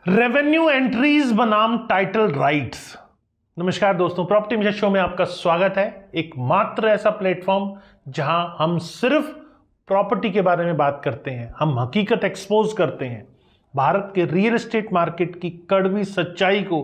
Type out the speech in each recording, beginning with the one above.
Revenue entries बनाम title rights. नमस्कार दोस्तों, प्रॉपर्टी मिशन शो में आपका स्वागत है। एकमात्र ऐसा प्लेटफॉर्म जहां हम सिर्फ प्रॉपर्टी के बारे में बात करते हैं, हम हकीकत एक्सपोज करते हैं। भारत के रियल एस्टेट मार्केट की कड़वी सच्चाई को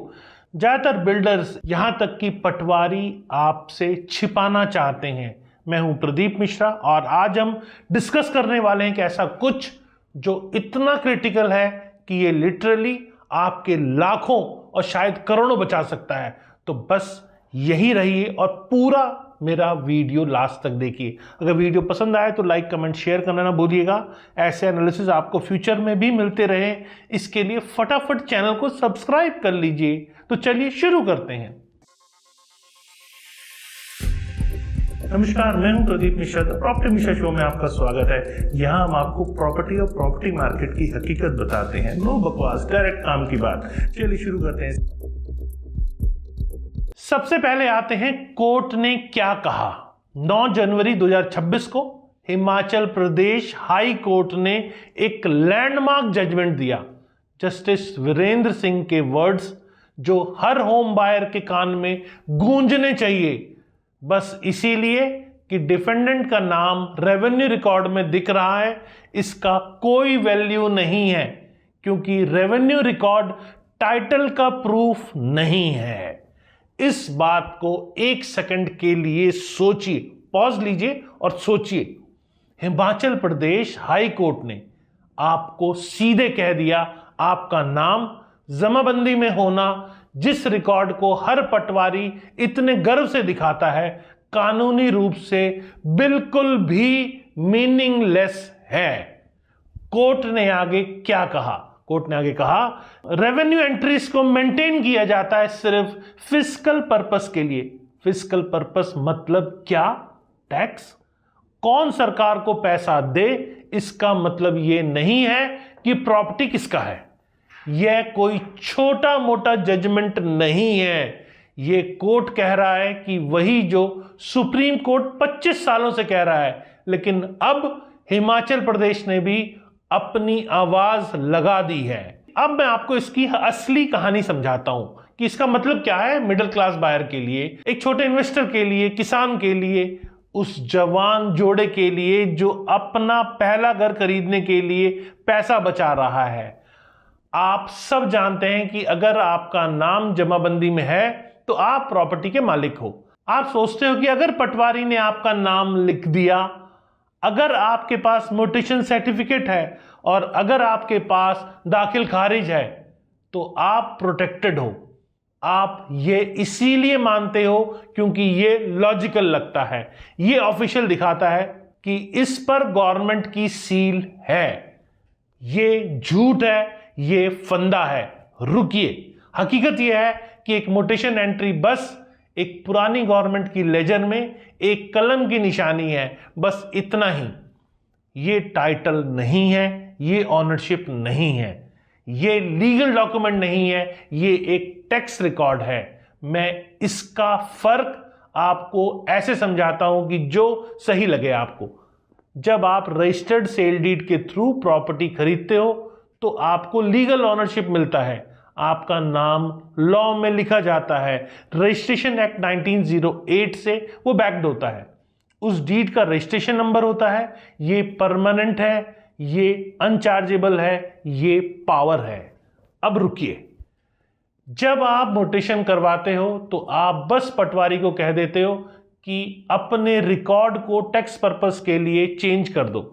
ज्यादातर बिल्डर्स यहां तक कि पटवारी आपसे छिपाना चाहते हैं। मैं हूं प्रदीप मिश्रा और आज हम डिस्कस करने वाले हैं कि ऐसा कुछ जो इतना क्रिटिकल है कि ये लिटरली आपके लाखों और शायद करोड़ों बचा सकता है। तो बस यही रहिए और पूरा मेरा वीडियो लास्ट तक देखिए। अगर वीडियो पसंद आए तो लाइक कमेंट शेयर करना ना भूलिएगा। ऐसे एनालिसिस आपको फ्यूचर में भी मिलते रहे, इसके लिए फटाफट चैनल को सब्सक्राइब कर लीजिए। तो चलिए शुरू करते हैं। नमस्कार, मैं हूं Pradeep Mishra. Property mission show में आपका स्वागत है। यहां हम आपको प्रॉपर्टी और प्रॉपर्टी मार्केट की हकीकत बताते हैं। नो बकवास, डायरेक्ट काम की बात। चलिए शुरू करते हैं। सबसे पहले आते हैं कोर्ट ने क्या कहा। 9 जनवरी 2026 को हिमाचल प्रदेश हाई कोर्ट ने एक लैंडमार्क जजमेंट दिया। जस्टिस वीरेंद्र सिंह के वर्ड्स जो हर होम बायर के कान में गूंजने चाहिए, बस इसीलिए कि डिफेंडेंट का नाम रेवेन्यू रिकॉर्ड में दिख रहा है, इसका कोई वैल्यू नहीं है, क्योंकि रेवेन्यू रिकॉर्ड टाइटल का प्रूफ नहीं है। इस बात को एक सेकंड के लिए सोचिए, पॉज लीजिए और सोचिए। हिमाचल प्रदेश हाई कोर्ट ने आपको सीधे कह दिया, आपका नाम जमाबंदी में होना, जिस रिकॉर्ड को हर पटवारी इतने गर्व से दिखाता है, कानूनी रूप से बिल्कुल भी मीनिंगलेस है। कोर्ट ने आगे क्या कहा? कोर्ट ने आगे कहा, रेवेन्यू एंट्रीज को मेंटेन किया जाता है सिर्फ फिस्कल पर्पस के लिए। फिस्कल पर्पस मतलब क्या? टैक्स। कौन सरकार को पैसा दे, इसका मतलब यह नहीं है कि प्रॉपर्टी किसका है। यह कोई छोटा मोटा जजमेंट नहीं है। यह कोर्ट कह रहा है कि वही जो सुप्रीम कोर्ट 25 सालों से कह रहा है, लेकिन अब हिमाचल प्रदेश ने भी अपनी आवाज लगा दी है। अब मैं आपको इसकी असली कहानी समझाता हूं कि इसका मतलब क्या है मिडिल क्लास बायर के लिए, एक छोटे इन्वेस्टर के लिए, किसान के लिए, उस जवान जोड़े के लिए जो अपना पहला घर खरीदने के लिए पैसा बचा रहा है। आप सब जानते हैं कि अगर आपका नाम जमाबंदी में है तो आप प्रॉपर्टी के मालिक हो। आप सोचते हो कि अगर पटवारी ने आपका नाम लिख दिया, अगर आपके पास म्यूटेशन सर्टिफिकेट है और अगर आपके पास दाखिल खारिज है तो आप प्रोटेक्टेड हो। आप ये इसीलिए मानते हो क्योंकि ये लॉजिकल लगता है, ये ऑफिशियल दिखाता है कि इस पर गवर्नमेंट की सील है। ये झूठ है, ये फंदा है। रुकिए, हकीकत यह है कि एक म्यूटेशन एंट्री बस एक पुरानी गवर्नमेंट की लेजर में एक कलम की निशानी है, बस इतना ही। ये टाइटल नहीं है, ये ऑनरशिप नहीं है, ये लीगल डॉक्यूमेंट नहीं है, ये एक टैक्स रिकॉर्ड है। मैं इसका फर्क आपको ऐसे समझाता हूं कि जो सही लगे आपको। जब आप रजिस्टर्ड सेल डीड के थ्रू प्रॉपर्टी खरीदते हो तो आपको लीगल ऑनरशिप मिलता है, आपका नाम लॉ में लिखा जाता है। रजिस्ट्रेशन एक्ट 1908 से वो बैक्ड होता है। उस डीड का रजिस्ट्रेशन नंबर होता है। ये परमानेंट है, ये अनचार्जेबल है, ये पावर है। अब रुकिए, जब आप म्यूटेशन करवाते हो तो आप बस पटवारी को कह देते हो कि अपने रिकॉर्ड को टैक्स पर्पस के लिए चेंज कर दो।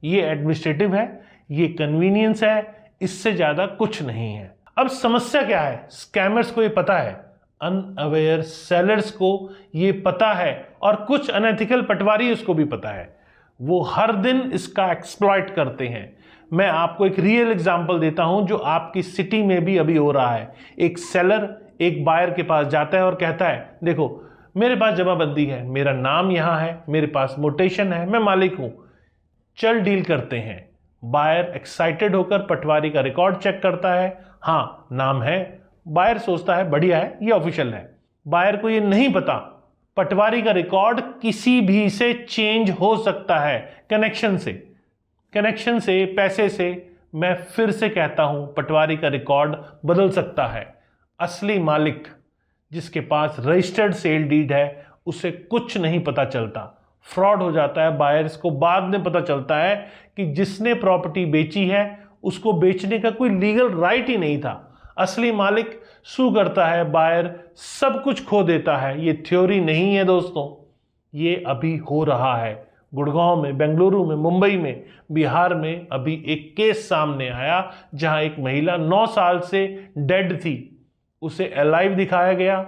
ये एडमिनिस्ट्रेटिव है, ये कन्वीनियंस है, इससे ज्यादा कुछ नहीं है। अब समस्या क्या है? स्कैमर्स को ये पता है, अनअवेयर सेलर्स को ये पता है और कुछ अनएथिकल पटवारी उसको भी पता है। वो हर दिन इसका एक्सप्लॉइट करते हैं। मैं आपको एक रियल एग्जांपल देता हूं जो आपकी सिटी में भी अभी हो रहा है। एक सेलर एक बायर के पास जाता है और कहता है, देखो मेरे पास जमाबंदी है, मेरा नाम यहां है, मेरे पास म्यूटेशन है, मैं मालिक हूं, चल डील करते हैं। बायर एक्साइटेड होकर पटवारी का रिकॉर्ड चेक करता है, हाँ नाम है। बायर सोचता है बढ़िया है, ये ऑफिशियल है। बायर को ये नहीं पता पटवारी का रिकॉर्ड किसी भी से चेंज हो सकता है, कनेक्शन से, पैसे से, मैं फिर से कहता हूं, पटवारी का रिकॉर्ड बदल सकता है। असली मालिक जिसके पास रजिस्टर्ड सेल डीड है उसे कुछ नहीं पता चलता, फ्रॉड हो जाता है। बायर्स को बाद में पता चलता है कि जिसने प्रॉपर्टी बेची है उसको बेचने का कोई लीगल राइट ही नहीं था। असली मालिक सू करता है, बायर सब कुछ खो देता है। ये थ्योरी नहीं है दोस्तों, ये अभी हो रहा है। गुड़गांव में, बेंगलुरु में, मुंबई में, बिहार में अभी एक केस सामने आया जहां एक महिला 9 साल से डेड थी, उसे अलाइव दिखाया गया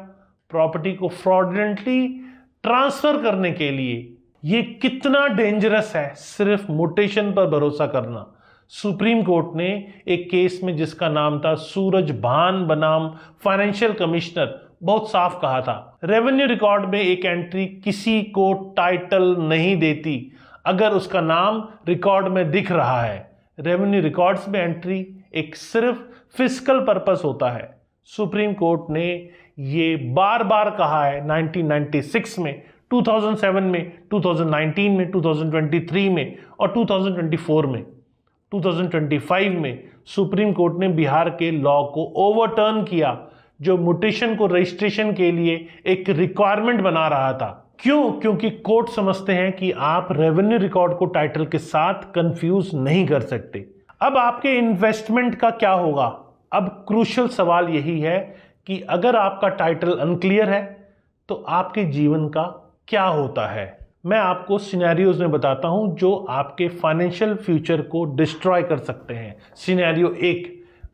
प्रॉपर्टी को फ्रॉडलेंटली ट्रांसफर करने के लिए। ये कितना डेंजरस है सिर्फ मोटेशन पर भरोसा करना। सुप्रीम कोर्ट ने एक केस में जिसका नाम था सूरज भान बनाम फाइनेंशियल कमिश्नर, बहुत साफ कहा था, रेवेन्यू रिकॉर्ड में एक एंट्री किसी को टाइटल नहीं देती अगर उसका नाम रिकॉर्ड में दिख रहा है। रेवेन्यू रिकॉर्ड्स में एंट्री एक सिर्फ फिस्कल पर्पस होता है। सुप्रीम कोर्ट ने ये बार बार कहा है 1996 में, 2007 में, 2019 में, 2023 में और 2024 में। 2025 में सुप्रीम कोर्ट ने बिहार के लॉ को ओवरटर्न किया जो म्यूटेशन को रजिस्ट्रेशन के लिए एक रिक्वायरमेंट बना रहा था। क्यों? क्योंकि कोर्ट समझते हैं कि आप रेवेन्यू रिकॉर्ड को टाइटल के साथ कंफ्यूज नहीं कर सकते। अब आपके इन्वेस्टमेंट का क्या होगा? अब क्रूशियल सवाल यही है कि अगर आपका टाइटल अनक्लियर है तो आपके जीवन का क्या होता है। मैं आपको सिनेरियोज में बताता हूं जो आपके फाइनेंशियल फ्यूचर को डिस्ट्रॉय कर सकते हैं। सिनेरियो 1,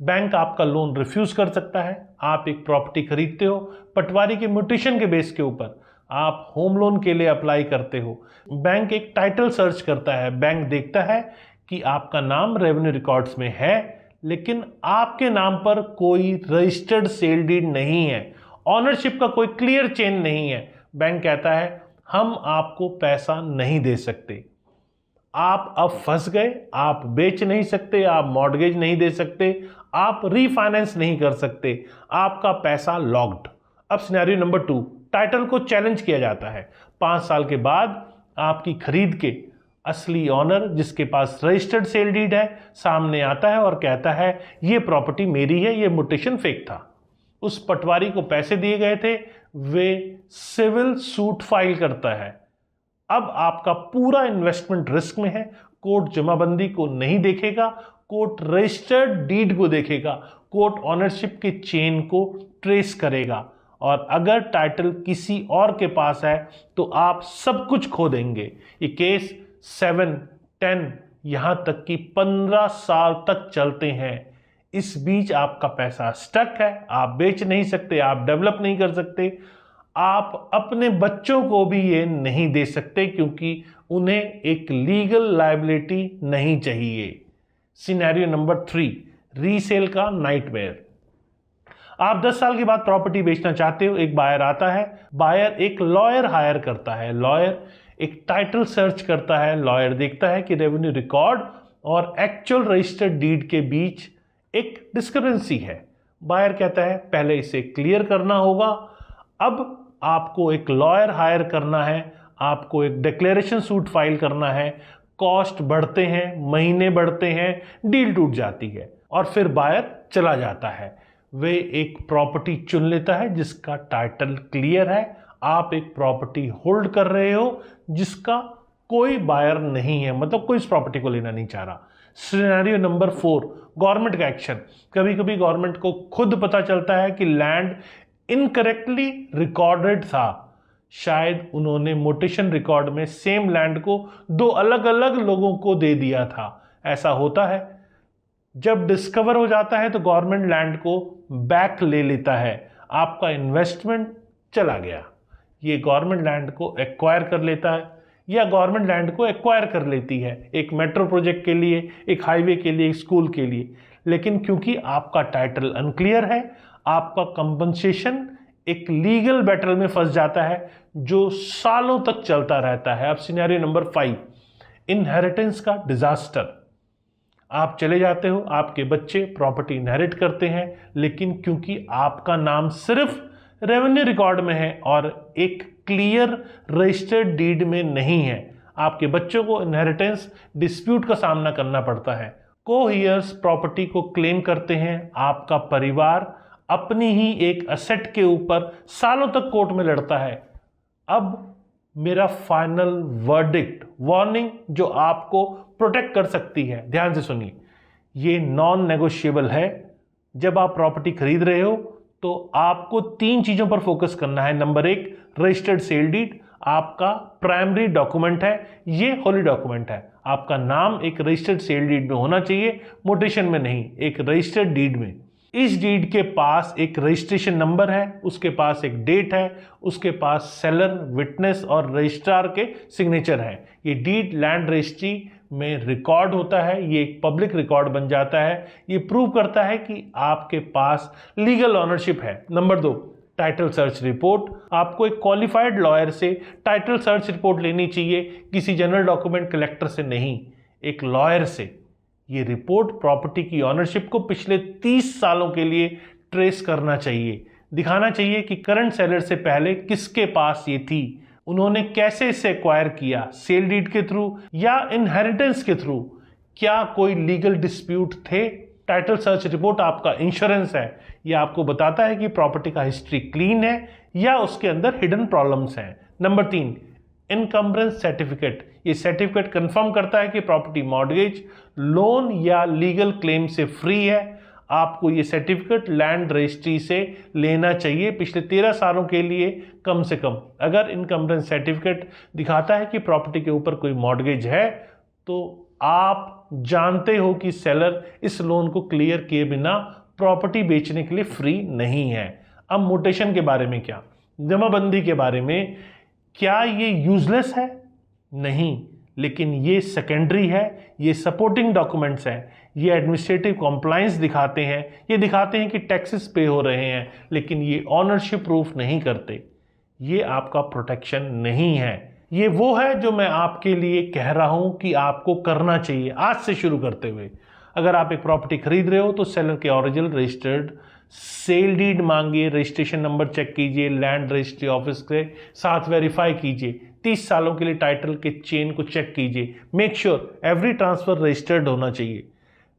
बैंक आपका लोन रिफ्यूज कर सकता है। आप एक प्रॉपर्टी खरीदते हो, पटवारी के म्यूटेशन के बेस के ऊपर आप होम लोन के लिए अप्लाई करते हो। बैंक एक टाइटल सर्च करता है, बैंक देखता है कि आपका नाम रेवेन्यू रिकॉर्ड्स में है लेकिन आपके नाम पर कोई रजिस्टर्ड सेल डीड नहीं है, ऑनरशिप का कोई क्लियर चेन नहीं है। बैंक कहता है हम आपको पैसा नहीं दे सकते, आप अब फंस गए, आप बेच नहीं सकते, आप मॉर्गेज नहीं दे सकते, आप रीफाइनेंस नहीं कर सकते, आपका पैसा लॉक्ड। अब सिनेरियो नंबर 2, टाइटल को चैलेंज किया जाता है। 5 साल के बाद आपकी खरीद के असली ऑनर जिसके पास रजिस्टर्ड सेल डीड है सामने आता है और कहता है ये प्रॉपर्टी मेरी है, ये म्यूटेशन फेक था। उस पटवारी को पैसे दिए गए थे, वे सिविल सूट फाइल करता है। अब आपका पूरा इन्वेस्टमेंट रिस्क में है। कोर्ट जमाबंदी को नहीं देखेगा, कोर्ट रजिस्टर्ड डीड को देखेगा, कोर्ट ऑनरशिप के चेन को ट्रेस करेगा और अगर टाइटल किसी और के पास है तो आप सब कुछ खो देंगे। ये केस 7, 10 यहां तक कि 15 साल तक चलते हैं। इस बीच आपका पैसा स्टक है, आप बेच नहीं सकते, आप डेवलप नहीं कर सकते, आप अपने बच्चों को भी ये नहीं दे सकते क्योंकि उन्हें एक लीगल लायबिलिटी नहीं चाहिए। सिनेरियो नंबर 3, रीसेल का नाइटमेयर। आप 10 साल के बाद प्रॉपर्टी बेचना चाहते हो, एक बायर आता है, बायर एक लॉयर हायर करता है, लॉयर एक टाइटल सर्च करता है, लॉयर देखता है कि रेवेन्यू रिकॉर्ड और एक्चुअल रजिस्टर्ड डीड के बीच एक डिस्क्रिपेंसी है। बायर कहता है पहले इसे क्लियर करना होगा। अब आपको एक लॉयर हायर करना है, आपको एक डिक्लेरेशन सूट फाइल करना है, कॉस्ट बढ़ते हैं, महीने बढ़ते हैं, डील टूट जाती है और फिर बायर चला जाता है। वे एक प्रॉपर्टी चुन लेता है जिसका टाइटल क्लियर है। आप एक प्रॉपर्टी होल्ड कर रहे हो जिसका कोई बायर नहीं है, मतलब कोई इस प्रॉपर्टी को लेना नहीं चाह रहा। सिनेरियो नंबर 4, गवर्नमेंट का एक्शन। कभी कभी गवर्नमेंट को खुद पता चलता है कि लैंड इनकरेक्टली रिकॉर्डेड था, शायद उन्होंने म्यूटेशन रिकॉर्ड में सेम लैंड को 2 अलग अलग लोगों को दे दिया था। ऐसा होता है। जब डिस्कवर हो जाता है तो गवर्नमेंट लैंड को बैक ले लेता है, आपका इन्वेस्टमेंट चला गया। ये गवर्नमेंट लैंड को एक्वायर कर लेता है या गवर्नमेंट लैंड को एक्वायर कर लेती है, एक मेट्रो प्रोजेक्ट के लिए, एक हाईवे के लिए, एक स्कूल के लिए। लेकिन क्योंकि आपका टाइटल अनक्लियर है, आपका कंपनसेशन एक लीगल बैटल में फंस जाता है जो सालों तक चलता रहता है। अब सिनेरियो नंबर 5, इनहेरिटेंस का डिजास्टर। आप चले जाते हो, आपके बच्चे प्रॉपर्टी इनहेरिट करते हैं, लेकिन क्योंकि आपका नाम सिर्फ रेवेन्यू रिकॉर्ड में है और एक क्लियर रजिस्टर्ड डीड में नहीं है, आपके बच्चों को इनहेरिटेंस डिस्प्यूट का सामना करना पड़ता है। कोहियर्स प्रॉपर्टी को क्लेम करते हैं। आपका परिवार अपनी ही एक असेट के ऊपर सालों तक कोर्ट में लड़ता है। अब मेरा फाइनल वर्डिक्ट, वार्निंग जो आपको प्रोटेक्ट कर सकती है, ध्यान से सुनिए, ये नॉन नेगोशिएबल है। जब आप प्रॉपर्टी खरीद रहे हो तो आपको 3 चीजों पर फोकस करना है। नंबर 1, रजिस्टर्ड सेल डीड आपका प्राइमरी डॉक्यूमेंट है, ये होली डॉक्यूमेंट है। आपका नाम एक रजिस्टर्ड सेल डीड में होना चाहिए, मोटेशन में नहीं, एक रजिस्टर्ड डीड में। इस डीड के पास एक रजिस्ट्रेशन नंबर है, उसके पास एक डेट है, उसके पास सेलर, विटनेस और रजिस्ट्रार के सिग्नेचर है। ये डीड लैंड रजिस्ट्री में रिकॉर्ड होता है, ये एक पब्लिक रिकॉर्ड बन जाता है। ये प्रूव करता है कि आपके पास लीगल ऑनरशिप है। Number 2, title search report. आपको एक क्वालिफाइड लॉयर से टाइटल सर्च रिपोर्ट लेनी चाहिए, किसी जनरल डॉक्यूमेंट कलेक्टर से नहीं, एक लॉयर से। ये रिपोर्ट प्रॉपर्टी की ऑनरशिप को पिछले 30 सालों के लिए ट्रेस करना चाहिए, दिखाना चाहिए कि करंट सेलर से पहले किसके पास ये थी, उन्होंने कैसे इसे एक्वायर किया, सेल डीड के थ्रू या इनहेरिटेंस के थ्रू, क्या कोई लीगल डिस्प्यूट थे। टाइटल सर्च रिपोर्ट आपका इंश्योरेंस है, यह आपको बताता है कि प्रॉपर्टी का हिस्ट्री क्लीन है या उसके अंदर हिडन प्रॉब्लम्स हैं। Number 3, encumbrance certificate. ये सर्टिफिकेट कंफर्म करता है कि प्रॉपर्टी मॉर्गेज, लोन या लीगल क्लेम से फ्री है। आपको ये सर्टिफिकेट लैंड रजिस्ट्री से लेना चाहिए पिछले 13 सालों के लिए कम से कम। अगर इनकम्बरेंस सर्टिफिकेट दिखाता है कि प्रॉपर्टी के ऊपर कोई मॉर्गेज है तो आप जानते हो कि सेलर इस लोन को क्लियर किए बिना प्रॉपर्टी बेचने के लिए फ्री नहीं है। अब मोटेशन के बारे में क्या, जमाबंदी के बारे में, क्या ये यूजलेस है? नहीं, लेकिन ये सेकेंडरी है, ये सपोर्टिंग डॉक्यूमेंट्स हैं, ये एडमिनिस्ट्रेटिव कॉम्प्लायंस दिखाते हैं, ये दिखाते हैं कि टैक्सेस पे हो रहे हैं, लेकिन ये ऑनरशिप प्रूफ नहीं करते। ये आपका प्रोटेक्शन नहीं है। ये वो है जो मैं आपके लिए कह रहा हूं कि आपको करना चाहिए आज से शुरू करते हुए। अगर आप एक प्रॉपर्टी खरीद रहे हो तो सेलर के ओरिजिनल रजिस्टर्ड सेल डीड मांगिए, रजिस्ट्रेशन नंबर चेक कीजिए, लैंड रजिस्ट्री ऑफिस के साथ वेरीफाई कीजिए, 30 सालों के लिए टाइटल के चेन को चेक कीजिए। Make sure every transfer registered होना चाहिए,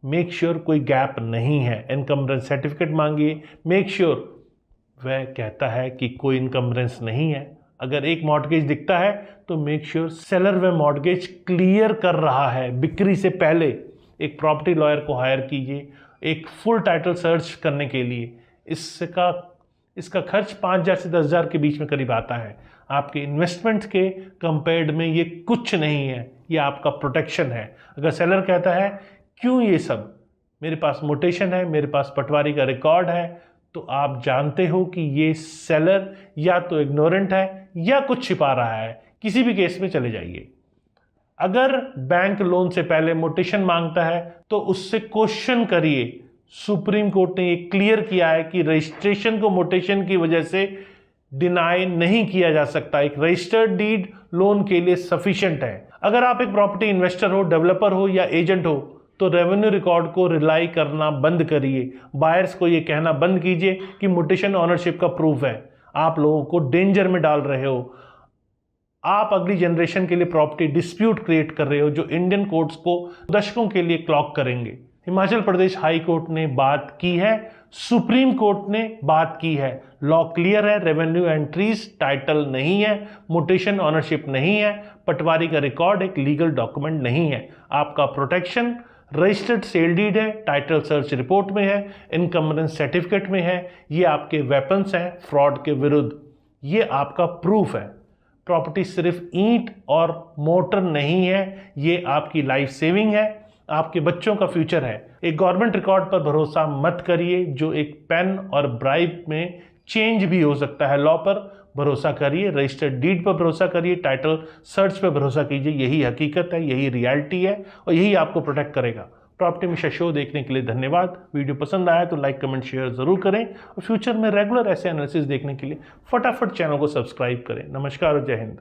मेक श्योर कोई गैप नहीं है। इनकम्बरेंस सर्टिफिकेट मांगिए, मेक श्योर वह कहता है कि कोई इनकम्बरेंस नहीं है। अगर एक मॉर्गेज दिखता है तो मेक श्योर सेलर वह मॉर्गेज क्लियर कर रहा है बिक्री से पहले। एक प्रॉपर्टी लॉयर को हायर कीजिए एक फुल टाइटल सर्च करने के लिए। इसका खर्च 5,000 से 10,000 के बीच में करीब आता है। आपके इन्वेस्टमेंट के कंपेयर्ड में ये कुछ नहीं है, ये आपका प्रोटेक्शन है। अगर सेलर कहता है क्यों ये सब, मेरे पास मोटेशन है, मेरे पास पटवारी का रिकॉर्ड है, तो आप जानते हो कि ये सेलर या तो इग्नोरेंट है या कुछ छिपा रहा है। किसी भी केस में चले जाइए। अगर बैंक लोन से पहले मोटेशन मांगता है तो उससे क्वेश्चन करिए। सुप्रीम कोर्ट ने ये क्लियर किया है कि रजिस्ट्रेशन को मोटेशन की वजह से डिनाई नहीं किया जा सकता। एक रजिस्टर्ड डीड लोन के लिए सफिशिएंट है। अगर आप एक प्रॉपर्टी इन्वेस्टर हो, डेवलपर हो या एजेंट हो तो रेवेन्यू रिकॉर्ड को रिलाई करना बंद करिए। बायर्स को ये कहना बंद कीजिए कि मोटेशन ऑनरशिप का प्रूफ है। आप लोगों को डेंजर में डाल रहे हो। आप अगली जनरेशन के लिए प्रॉपर्टी डिस्प्यूट क्रिएट कर रहे हो जो इंडियन कोर्ट्स को दशकों के लिए क्लॉक करेंगे। हिमाचल प्रदेश हाई कोर्ट ने बात की है, सुप्रीम कोर्ट ने बात की है, लॉ क्लियर है। रेवेन्यू एंट्रीज टाइटल नहीं है, मोटेशन ऑनरशिप नहीं है, पटवारी का रिकॉर्ड एक लीगल डॉक्यूमेंट नहीं है। आपका प्रोटेक्शन रजिस्टर्ड सेल डीड है, टाइटल सर्च रिपोर्ट में है, इनकम्बरेंस सर्टिफिकेट में है। ये आपके वेपन्स हैं फ्रॉड के विरुद्ध, ये आपका प्रूफ है। प्रॉपर्टी सिर्फ ईंट और मोटर नहीं है, ये आपकी लाइफ सेविंग है, आपके बच्चों का फ्यूचर है। एक गवर्नमेंट रिकॉर्ड पर भरोसा मत करिए जो एक पेन और ब्राइब में चेंज भी हो सकता है। लॉ पर भरोसा करिए, रजिस्टर्ड डीड पर भरोसा करिए, टाइटल सर्च पर भरोसा कीजिए। यही हकीकत है, यही रियलिटी है और यही आपको प्रोटेक्ट करेगा। प्रॉपर्टी मिशन शो देखने के लिए धन्यवाद। वीडियो पसंद आया तो लाइक कमेंट शेयर जरूर करें और फ्यूचर में रेगुलर ऐसे एनालिसिस देखने के लिए फटाफट चैनल को सब्सक्राइब करें। नमस्कार और जय हिंद।